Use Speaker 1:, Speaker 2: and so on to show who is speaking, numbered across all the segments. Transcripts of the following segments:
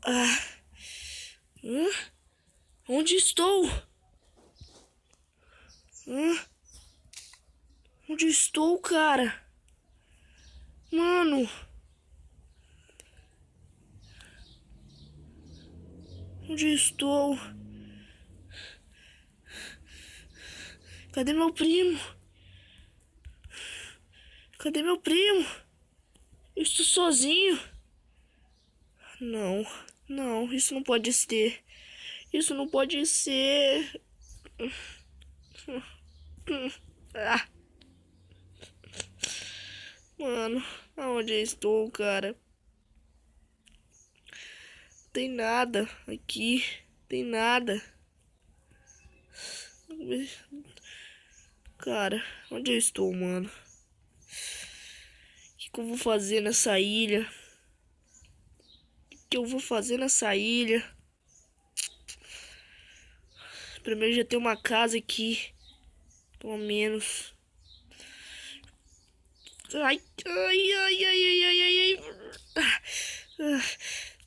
Speaker 1: Ah. Hã? Onde estou? Hã? Onde estou, cara? Mano. Onde estou? Cadê meu primo? Cadê meu primo? Eu estou sozinho. Não, não, isso não pode ser. Isso não pode ser. Ah, mano, aonde eu estou, cara? Tem nada aqui. Tem nada. Cara, onde eu estou, mano? O que eu vou fazer nessa ilha? O que eu vou fazer nessa ilha? Primeiro já tem uma casa aqui. Pelo menos. Ai, ai, ai, ai, ai, ai, ai, ai. Ah,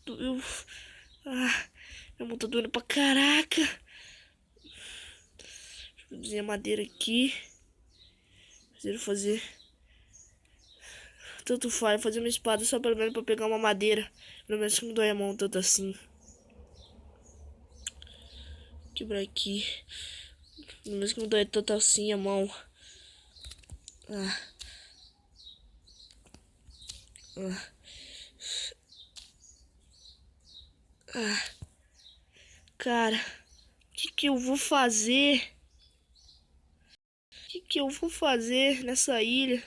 Speaker 1: doeu. Ah, minha mão tá doendo pra caraca. Deixa eu fazer a madeira aqui. Preciso fazer. Tanto faz fazer uma espada só pelo menos pra pegar uma madeira. Pelo menos que não dói a mão tanto assim. Quebrar aqui. Pelo menos que não dói tanto assim a mão. Ah. Ah. Ah. Cara, o que eu vou fazer? O que eu vou fazer nessa ilha?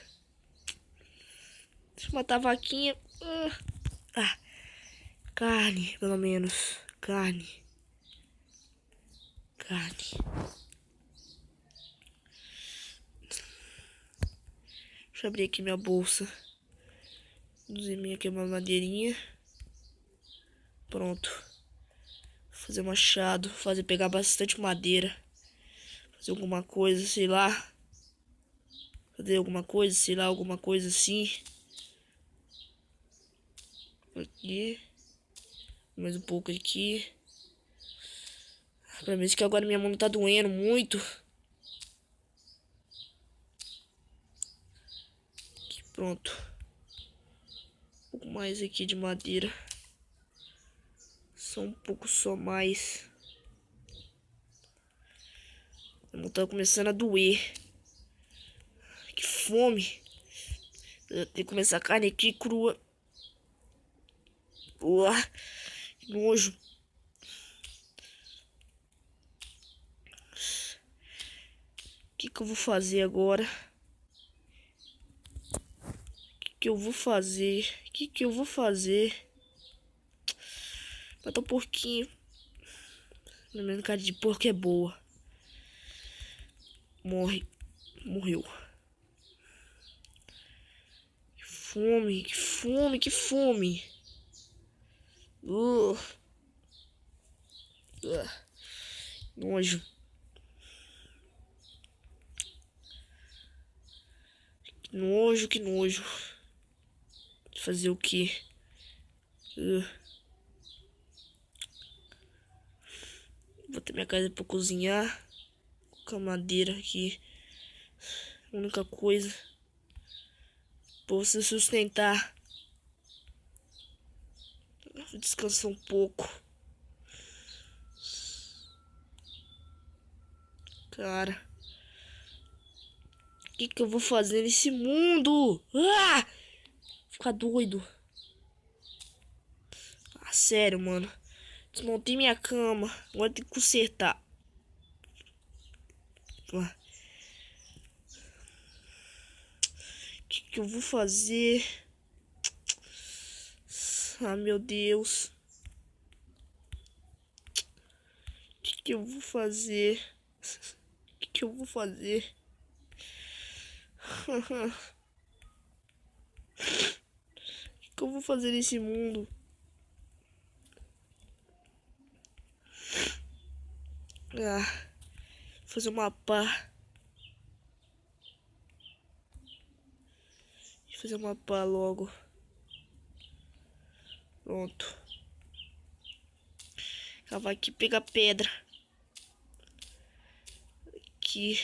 Speaker 1: Deixa eu matar a vaquinha. Ah. Carne, pelo menos. Carne. Carne. Deixa eu abrir aqui minha bolsa. Produzir aqui uma madeirinha. Pronto. Fazer machado. Pegar bastante madeira. Fazer alguma coisa, sei lá. Fazer alguma coisa, sei lá, alguma coisa assim. Aqui. Mais um pouco aqui. Pra mim que agora minha mão tá doendo muito. Aqui, pronto. Um pouco mais aqui de madeira. Só um pouco só mais. Minha mão tá começando a doer. Que fome. Eu tenho que comer essa carne aqui crua. Uah, que nojo. O que eu vou fazer agora? O que eu vou fazer? O que eu vou fazer? Matar um porquinho. Pelo menos cara de porco é boa. Morre. Morreu. Que fome, que fome, que fome. Uh. Nojo. Que nojo, que nojo. Fazer o quê? Vou ter minha casa pra cozinhar. Com a madeira aqui. Única coisa. Pra você sustentar. Vou descansar um pouco. Cara. O que eu vou fazer nesse mundo? Ah! Ficar doido. Ah, sério, mano. Desmontei minha cama. Agora tem que consertar. Ah. O que eu vou fazer? Ah, meu Deus. O que eu vou fazer? O que eu vou fazer? O que eu vou fazer nesse mundo? Ah, fazer uma pá. Fazer uma pá logo. Pronto. Cavar aqui, pegar pedra. Aqui.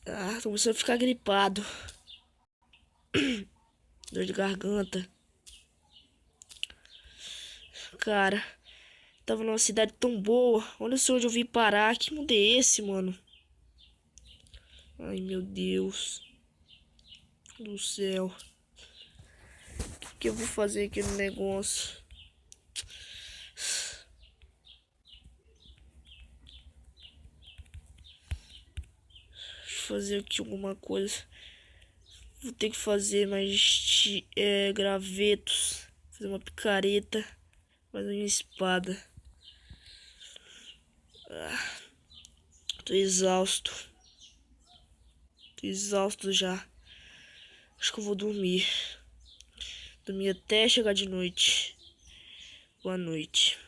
Speaker 1: Ah, tô começando a ficar gripado. Dor de garganta. Cara, tava numa cidade tão boa. Olha só onde eu vim parar. Que mundo é esse, mano? Ai, meu Deus do céu. O que eu vou fazer aqui no negócio? Deixa eu fazer aqui alguma coisa. Vou ter que fazer mais gravetos. Fazer uma picareta. Fazer uma espada. Tô exausto. Tô exausto já. Acho que eu vou dormir. Dormir até chegar de noite. Boa noite.